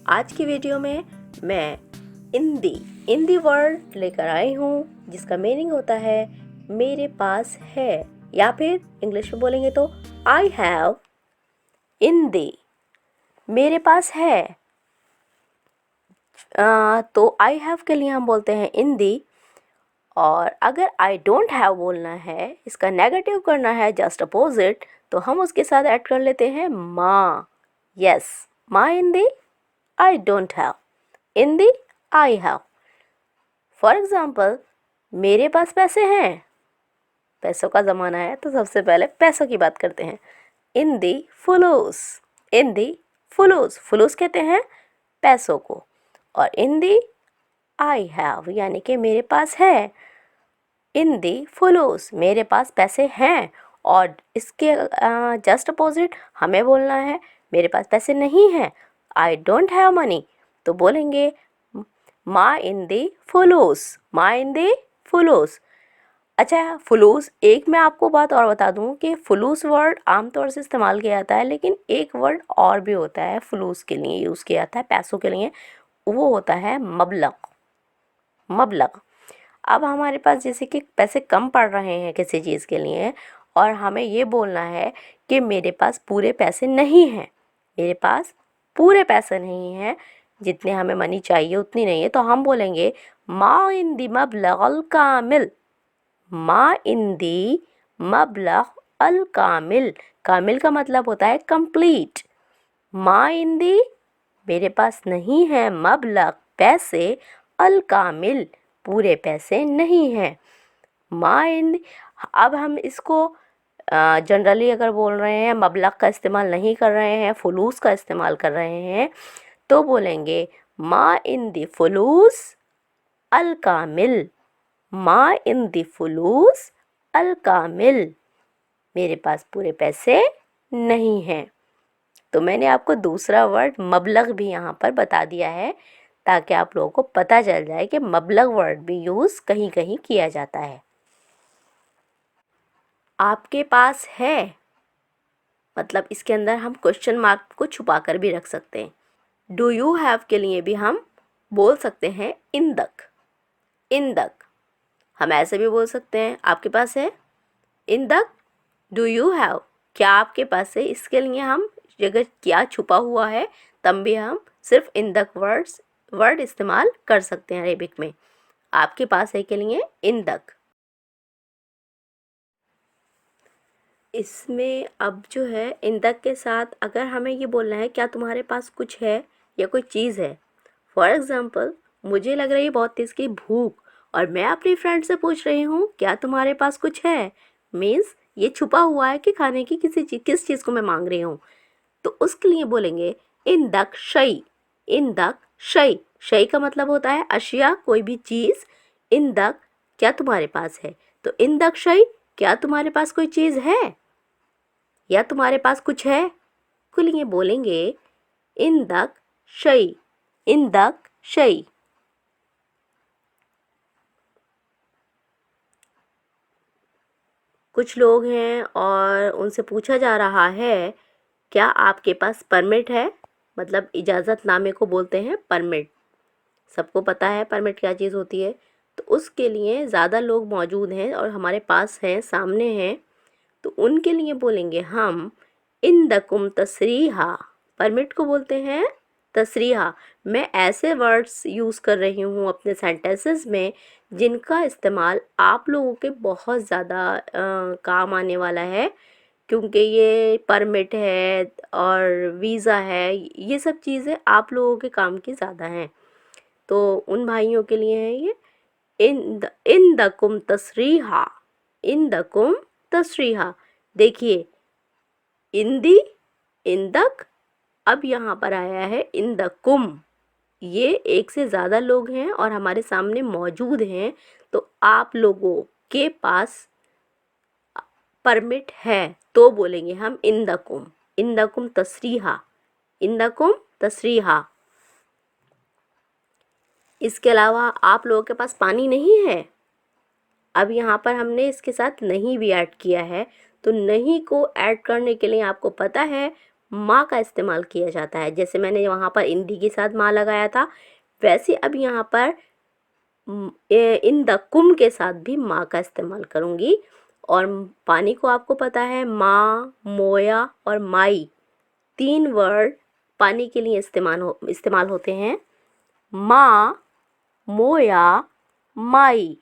आज की वीडियो में मैं हिंदी वर्ड लेकर आई हूँ जिसका मीनिंग होता है मेरे पास है, या फिर इंग्लिश में बोलेंगे तो आई हैव। हिंदी मेरे पास है, तो आई हैव के लिए हम बोलते हैं हिंदी। और अगर आई डोंट हैव बोलना है, इसका नेगेटिव करना है, जस्ट अपोजिट, तो हम उसके साथ ऐड कर लेते हैं माँ। यस, माँ Hindi I don't have, Hindi I have. For example, मेरे पास पैसे हैं, पैसों का ज़माना है तो सबसे पहले पैसों की बात करते हैं। हिंदी फुलूस, हिंदी फुलूस, फुलूस कहते हैं पैसों को। और हिंदी आई हैव, यानी कि मेरे पास है। हिंदी फुलूस, मेरे पास पैसे हैं। और इसके जस्ट अपोजिट हमें बोलना है मेरे पास पैसे नहीं हैं, आई डोंट हैव मनी, तो बोलेंगे माँ हिंदी फुलूस, माँ हिंदी फुलूस। अच्छा, फुलूस, एक मैं आपको बात और बता दूं कि फुलूस वर्ड आमतौर से इस्तेमाल किया जाता है, लेकिन एक वर्ड और भी होता है फुलूस के लिए यूज़ किया जाता है पैसों के लिए, वो होता है मबलग। मबलग, अब हमारे पास जैसे कि पैसे कम पड़ रहे हैं किसी चीज़ के लिए और हमें ये बोलना है कि मेरे पास पूरे पैसे नहीं हैं, मेरे पास पूरे पैसे नहीं हैं, जितने हमें मनी चाहिए उतनी नहीं है, तो हम बोलेंगे माँ इंदी मबलगल कामिल, माँ इंदी मबलग अल कामिल। कामिल का मतलब होता है कंप्लीट। माँ इंदी, मेरे पास नहीं है, मबलग पैसे, अल कामिल पूरे पैसे नहीं हैं। माँ इंदी, अब हम इसको जनरली अगर बोल रहे हैं, मबलग का इस्तेमाल नहीं कर रहे हैं, फुलूस का इस्तेमाल कर रहे हैं, तो बोलेंगे माँ इंदी फुलूस अल कामिल, माँ इंदी फुलूस अल कामिल, मेरे पास पूरे पैसे नहीं हैं। तो मैंने आपको दूसरा वर्ड मबलग भी यहाँ पर बता दिया है ताकि आप लोगों को पता चल जाए कि मबलग वर्ड भी यूज़ कहीं कहीं किया जाता है। आपके पास है मतलब इसके अंदर हम क्वेश्चन मार्क को छुपा कर भी रख सकते हैं। डू यू हैव के लिए भी हम बोल सकते हैं इंदक, इंदक। हम ऐसे भी बोल सकते हैं आपके पास है, इंदक डू यू हैव, क्या आपके पास है। इसके लिए हम अगर क्या छुपा हुआ है तब भी हम सिर्फ इंदक वर्ड इस्तेमाल कर सकते हैं अरेबिक में। आपके पास है के लिए इंदक। इसमें अब जो है इंदक के साथ अगर हमें ये बोलना है क्या तुम्हारे पास कुछ है या कोई चीज़ है। फॉर एग्ज़ाम्पल, मुझे लग रही है बहुत तेज़ की भूख और मैं अपनी फ्रेंड से पूछ रही हूँ क्या तुम्हारे पास कुछ है, मीन्स ये छुपा हुआ है कि खाने की किस चीज़ को मैं मांग रही हूँ। तो उसके लिए बोलेंगे इंदक शई, इंदक शई। शई का मतलब होता है अशिया, कोई भी चीज़। इंदक क्या तुम्हारे पास है, तो इंदक शई क्या तुम्हारे पास कोई चीज़ है या तुम्हारे पास कुछ है, के लिए बोलेंगे इंदक शई, इंदक शई। कुछ लोग हैं और उनसे पूछा जा रहा है क्या आपके पास परमिट है, मतलब इजाज़तनामे को बोलते हैं परमिट। सबको पता है परमिट क्या चीज़ होती है। तो उसके लिए ज़्यादा लोग मौजूद हैं और हमारे पास हैं, सामने हैं, तो उनके लिए बोलेंगे हम इंदकुम तसरीहा। परमिट को बोलते हैं तसरीहा। मैं ऐसे वर्ड्स यूज़ कर रही हूँ अपने सेंटेंसेस में जिनका इस्तेमाल आप लोगों के बहुत ज़्यादा काम आने वाला है, क्योंकि ये परमिट है और वीज़ा है, ये सब चीज़ें आप लोगों के काम की ज़्यादा हैं। तो उन भाइयों के लिए है ये इंदकुम तसरीहा, इंदकुम तसरीहा। देखिए इंदी, इंदक, अब यहाँ पर आया है इंदकुम। ये एक से ज़्यादा लोग हैं और हमारे सामने मौजूद हैं, तो आप लोगों के पास परमिट है तो बोलेंगे हम इंदकुम, इंदकुम तसरीहा, इंदकुम तसरीहा। इसके अलावा आप लोगों के पास पानी नहीं है, अब यहाँ पर हमने इसके साथ नहीं भी ऐड किया है, तो नहीं को ऐड करने के लिए आपको पता है माँ का इस्तेमाल किया जाता है। जैसे मैंने वहाँ पर इंदी के साथ माँ लगाया था, वैसे अब यहाँ पर इन द कुम के साथ भी माँ का इस्तेमाल करूँगी। और पानी को आपको पता है माँ, मोया और माई 3 वर्ड पानी के लिए इस्तेमाल होते हैं। माँ, मोया, माई।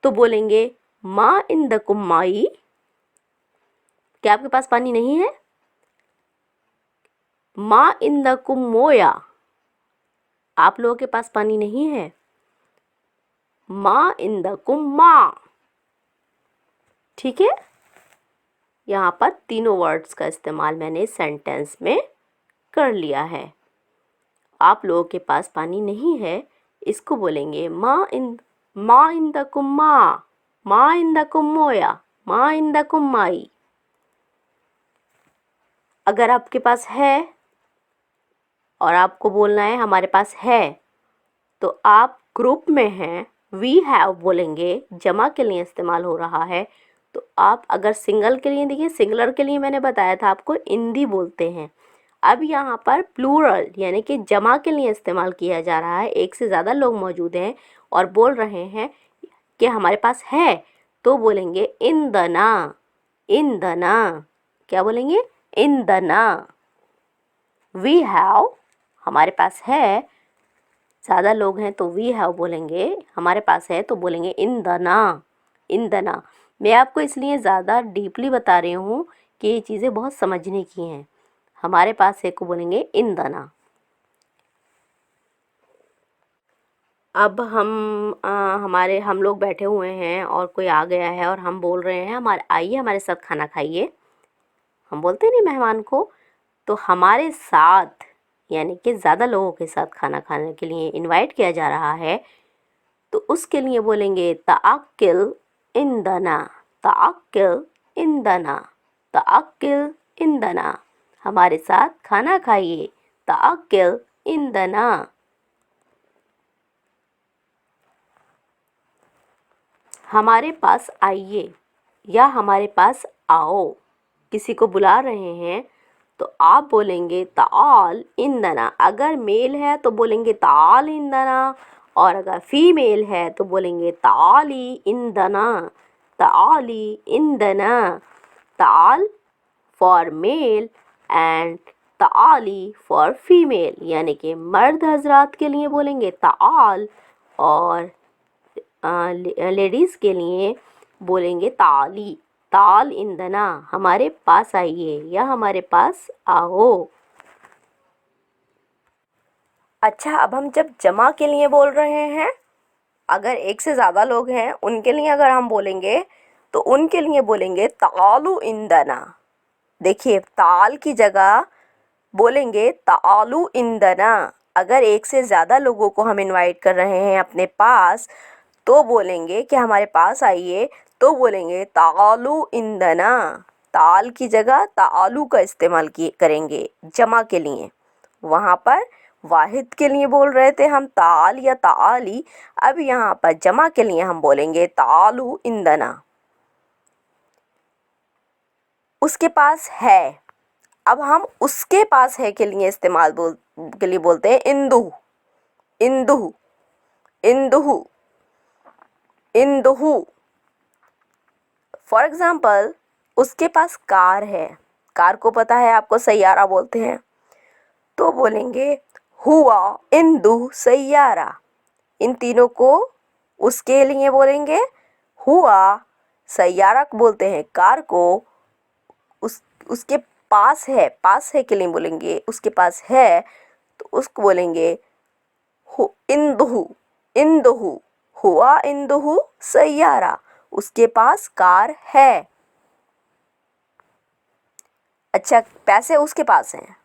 तो बोलेंगे माँ इन द कुम माई। क्या आपके पास पानी नहीं है? माँ इन द कुम मोया। आप लोगों के पास पानी नहीं है। माँ इन द कुम माँ। ठीक है, यहाँ पर तीनों वर्ड्स का इस्तेमाल मैंने सेंटेंस में कर लिया है। आप लोगों के पास पानी नहीं है, इसको बोलेंगे माँ इन द कुम माँ, माँ इन द कुम मोया, माँ इन द कुम माई। अगर आपके पास है और आपको बोलना है हमारे पास है, तो आप ग्रुप में हैं, वी हैव बोलेंगे, जमा के लिए इस्तेमाल हो रहा है। तो आप अगर सिंगल के लिए, देखिए सिंगुलर के लिए मैंने बताया था आपको इंदी बोलते हैं। अब यहाँ पर प्लूरल यानी कि जमा के लिए इस्तेमाल किया जा रहा है। एक से ज़्यादा लोग मौजूद हैं और बोल रहे हैं कि हमारे पास है, तो बोलेंगे इन द ना, इन द ना। क्या बोलेंगे? इन द ना। वी हैव, हमारे पास है, ज़्यादा लोग हैं तो वी हैव बोलेंगे, हमारे पास है तो बोलेंगे इन द ना, इन द ना। मैं आपको इसलिए ज़्यादा डीपली बता रही हूँ कि ये चीज़ें बहुत समझने की हैं। हमारे पास है को बोलेंगे इन द ना। अब हम लोग बैठे हुए हैं और कोई आ गया है और हम बोल रहे हैं आइए हमारे साथ खाना खाइए। हम बोलते नहीं मेहमान को, तो हमारे साथ यानी कि ज़्यादा लोगों के साथ खाना खाने के लिए इनवाइट किया जा रहा है, तो उसके लिए बोलेंगे ताअक्किल इंदना, ताअक्किल इंदना, ताअक्किल इंदना। हमारे साथ खाना खाइए, ताअक्किल इंदना। हमारे पास आइए या हमारे पास आओ। किसी को बुला रहे हैं तो आप बोलेंगे ताल इंदना। अगर मेल है तो बोलेंगे ताल इंदना, और अगर फीमेल है तो बोलेंगे ताली इंदना, ताली इंदना। ताल फॉर मेल एंड ताली फॉर फीमेल, यानी कि मर्द हजरात के लिए बोलेंगे ताल और लेडीज़ के लिए बोलेंगे ताली, ताल इंदना। हमारे पास आइए या हमारे पास आओ। अच्छा, अब हम जब जमा के लिए बोल रहे हैं, अगर एक से ज़्यादा लोग हैं उनके लिए अगर हम बोलेंगे तो उनके लिए बोलेंगे तालु इंदना। देखिए, ताल की जगह बोलेंगे तालु इंदना। अगर एक से ज़्यादा लोगों को हम इनवाइट कर रहे हैं अपने पास, तो बोलेंगे कि हमारे पास आइए, तो बोलेंगे तालु इंदना। ताल की जगह तालु का इस्तेमाल करेंगे जमा के लिए। वहाँ पर वाहिद के लिए बोल रहे थे हम ताल या ताली, अब यहाँ पर जमा के लिए हम बोलेंगे तालु इंदना। उसके पास है, अब हम उसके पास है के लिए के लिए बोलते हैं इंदु, इंदु, इंदु, इंदु। फॉर एग्जाम्पल, उसके पास कार है, कार को पता है आपको सैयारा बोलते हैं, तो बोलेंगे हुआ इंदु सैयारा। इन तीनों को उसके लिए बोलेंगे हुआ, सैयारा को बोलते हैं कार को, उसके पास है के लिए बोलेंगे उसके पास है, तो उसको बोलेंगे इंदुहु, इंदुहु, हुआ इंदुहु सैयारा, उसके पास कार है। अच्छा, पैसे उसके पास हैं,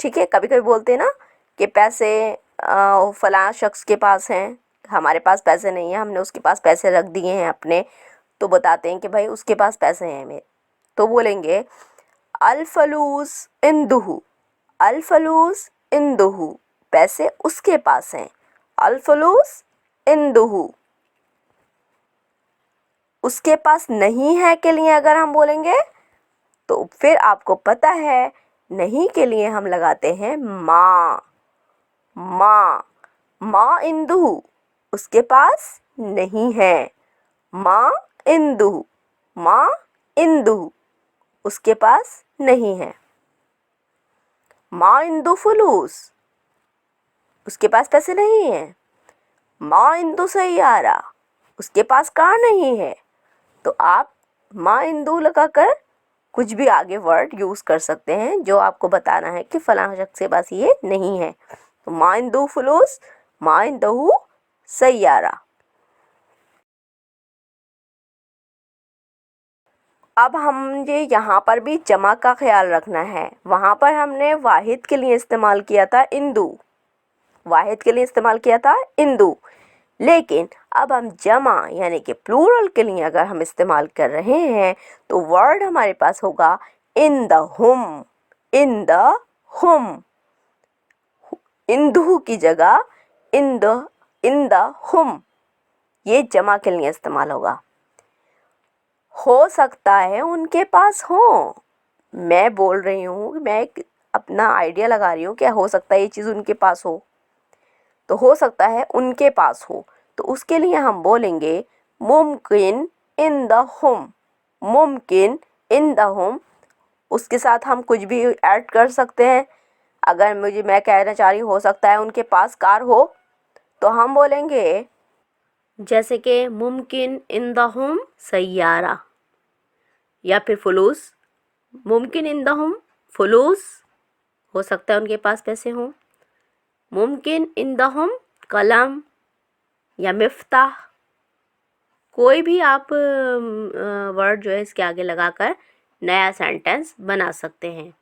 ठीक है। कभी कभी बोलते हैं ना कि पैसे फलां शख्स के पास हैं, हमारे पास पैसे नहीं हैं, हमने उसके पास पैसे रख दिए हैं अपने, तो बताते हैं कि भाई उसके पास पैसे हैं मेरे, तो बोलेंगे अल-फलूस इंदुहु, अल-फलूस इंदुहु, पैसे उसके पास हैं, अल-फलूस इंदुहु। उसके पास नहीं है के लिए अगर हम बोलेंगे तो फिर आपको पता है नहीं के लिए हम लगाते हैं माँ। माँ इंदु, उसके पास नहीं है। माँ इंदु, माँ इंदु, उसके पास नहीं है। माँ इंदु फुलूस, उसके पास पैसे नहीं है। माँ इंदु सैयारा, उसके पास कार नहीं है। तो आप माँ इंदु लगाकर कुछ भी आगे वर्ड यूज़ कर सकते हैं जो आपको बताना है कि फलां शख्स के पास ये नहीं है। तो माँ इंदु फुलूस, माँ इंदहू सैयारा। अब मुझे यहाँ पर भी जमा का ख्याल रखना है। वहाँ पर हमने वाहिद के लिए इस्तेमाल किया था इंदु, वाहिद के लिए इस्तेमाल किया था इंदु। लेकिन अब हम जमा यानी कि प्लूरल के लिए अगर हम इस्तेमाल कर रहे हैं तो वर्ड हमारे पास होगा इन द हुम। इन द हुम, इंदु की जगह इन द हुम, ये जमा के लिए इस्तेमाल होगा। हो सकता है उनके पास हो, मैं बोल रही हूँ, मैं अपना आइडिया लगा रही हूँ कि हो सकता है ये चीज़ उनके पास हो, तो हो सकता है उनके पास हो, तो उसके लिए हम बोलेंगे मुमकिन इन द होम। मुमकिन इन द होम, उसके साथ हम कुछ भी ऐड कर सकते हैं। अगर मैं कहना चाह रही हूँ हो सकता है उनके पास कार हो, तो हम बोलेंगे जैसे कि मुमकिन इन द होम सैयारा, या फिर फुलूस, मुमकिन इन द होम फुलूस, हो सकता है उनके पास पैसे हों। मुमकिन इन द होम कलम या मिफ्ताह, कोई भी आप वर्ड जो है इसके आगे लगाकर नया सेंटेंस बना सकते हैं।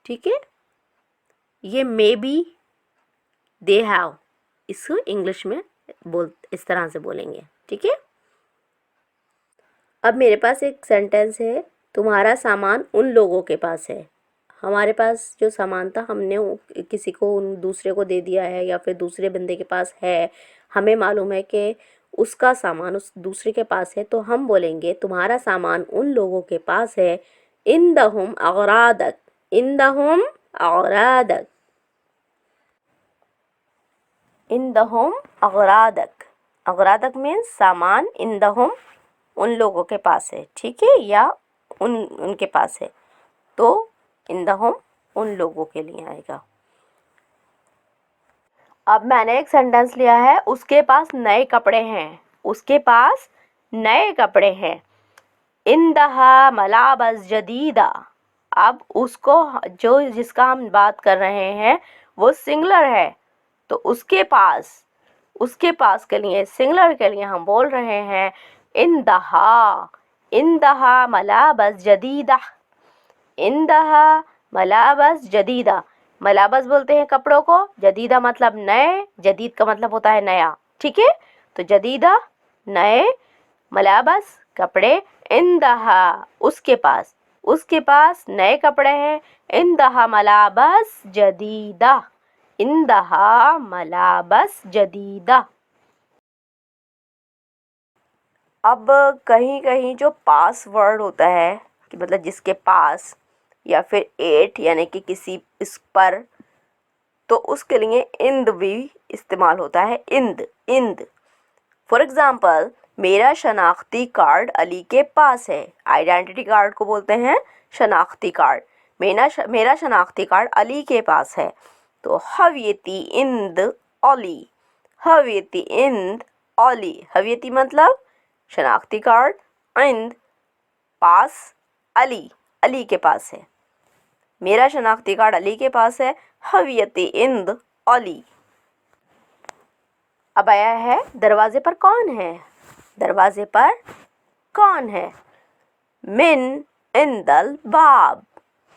ठीक है, ये मे बी, दे हैव, इसको इंग्लिश में इस तरह से बोलेंगे। ठीक है, अब मेरे पास एक सेंटेंस है, तुम्हारा सामान उन लोगों के पास है। हमारे पास जो सामान था हमने किसी को दूसरे को दे दिया है या फिर दूसरे बंदे के पास है, हमें मालूम है कि उसका सामान उस दूसरे के पास है, तो हम बोलेंगे तुम्हारा सामान उन लोगों के पास है। इन द होम औरादक, इन द होम औरादक, इन द होम औरादक। औरादक मीन्स सामान इन द होम उन लोगों के पास है। ठीक है, या उनके पास है, तो इन द होम उन लोगों के लिए आएगा। अब मैंने एक सेंटेंस लिया है, उसके पास नए कपड़े हैं। उसके पास नए कपड़े हैं। इंदहा मलाबस जदीदा। अब उसको जो जिसका हम बात कर रहे हैं वो सिंगुलर है, तो उसके पास के लिए सिंगुलर के लिए हम बोल रहे हैं इंदहा। इंदहा मलाबस जदीदा। इंदहा मलाबस जदीदा। मलाबस बोलते हैं कपड़ों को, जदीदा मतलब नए, जदीद का मतलब होता है नया। ठीक है, तो जदीदा नए, मलाबस कपड़े, इंदहा उसके पास नए कपड़े हैं। इंदहा मलाबस जदीदा। इंदहा मलाबस जदीदा। अब कहीं कहीं जो पास वर्ड होता है कि मतलब जिसके पास, या फिर एट यानी कि किसी इस पर, तो उसके लिए इंद भी इस्तेमाल होता है। इंद, इंद। फॉर एग्ज़ाम्पल, मेरा शनाख्ती कार्ड अली के पास है। आइडेंटिटी कार्ड को बोलते हैं शनाख्ती कार्ड। मेरा शनाख्ती कार्ड अली के पास है, तो हवियती इंद अली। हवियती इंद अली। हवियती मतलब शनाख्ती कार्ड, इंद पास, अली, अली के पास है। मेरा शनाख्ती कार्ड अली के पास है, हवियती इंद अली। अब आया है दरवाजे पर कौन है। दरवाजे पर कौन है। मिन इंदल बाब।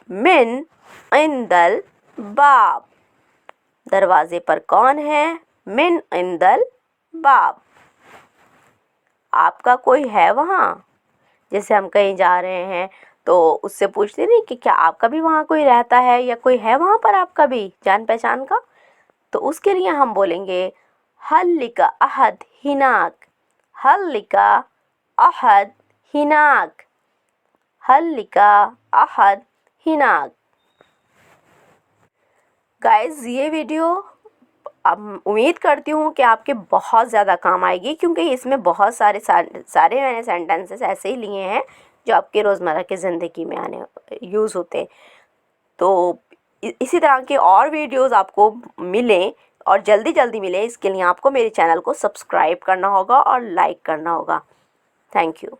मिन इंदल बाब। दरवाजे पर कौन है। मिन इंदल बाब। आपका कोई है वहाँ। जैसे हम कहीं जा रहे हैं तो उससे पूछते नहीं कि क्या आपका भी वहाँ कोई रहता है या कोई है वहाँ पर आपका भी जान पहचान का, तो उसके लिए हम बोलेंगे हल्लिका अहद हिनाक। हल्लिका अहद हिनाक। हल्लिका अहद हिनाक। गाइस ये वीडियो अब उम्मीद करती हूँ कि आपके बहुत ज़्यादा काम आएगी, क्योंकि इसमें बहुत सारे मैंने सेंटेंसेस ऐसे ही लिए हैं जो आपके रोज़मर्रा की ज़िंदगी में आने यूज़ होते हैं। तो इसी तरह के और वीडियोस आपको मिलें और जल्दी जल्दी मिले, इसके लिए आपको मेरे चैनल को सब्सक्राइब करना होगा और लाइक करना होगा। Thank you.